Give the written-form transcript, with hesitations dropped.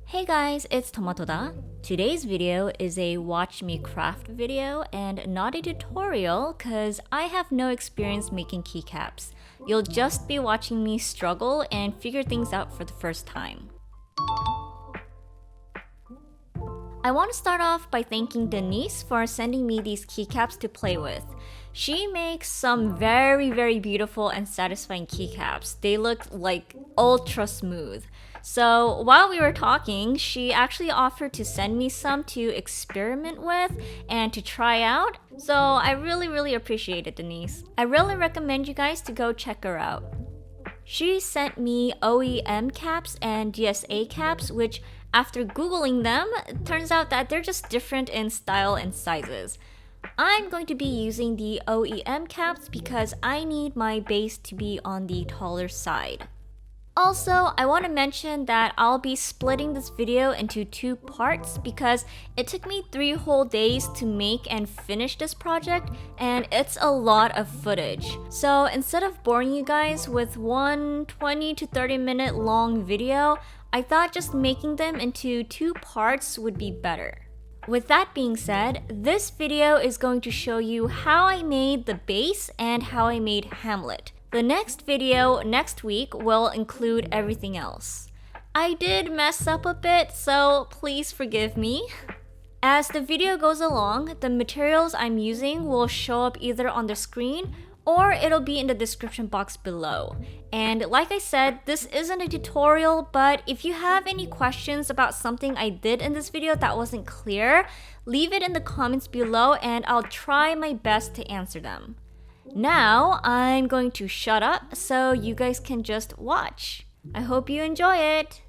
Hey guys, it's Tomatoda. Today's video is a watch me craft video and not a tutorial cause I have no experience making keycaps. You'll just be watching me struggle and figure things out for the first time. I want to start off by thanking Denise for sending me these keycaps to play with. She makes some very beautiful and satisfying keycaps. They look like ultra smooth. So while we were talking, she actually offered to send me some to experiment with and to try out. So I really appreciate it, Denise. I really recommend you guys to go check her out. She sent me OEM caps and DSA caps, which after googling them, it turns out that they're just different in style and sizes. I'm going to be using the OEM caps because I need my base to be on the taller side. Also, I want to mention that I'll be splitting this video into two parts because it took me 3 whole days to make and finish this project, and it's a lot of footage. So instead of boring you guys with one 20 to 30 minute long video, I thought just making them into 2 parts would be better. With that being said, this video is going to show you how I made the base and how I made Hamlet. The next video next week will include everything else. I did mess up a bit, so please forgive me. As the video goes along, the materials I'm using will show up either on the screen or it'll be in the description box below. And like I said, this isn't a tutorial, but if you have any questions about something I did in this video that wasn't clear, leave it in the comments below and I'll try my best to answer them. Now, I'm going to shut up so you guys can just watch. I hope you enjoy it!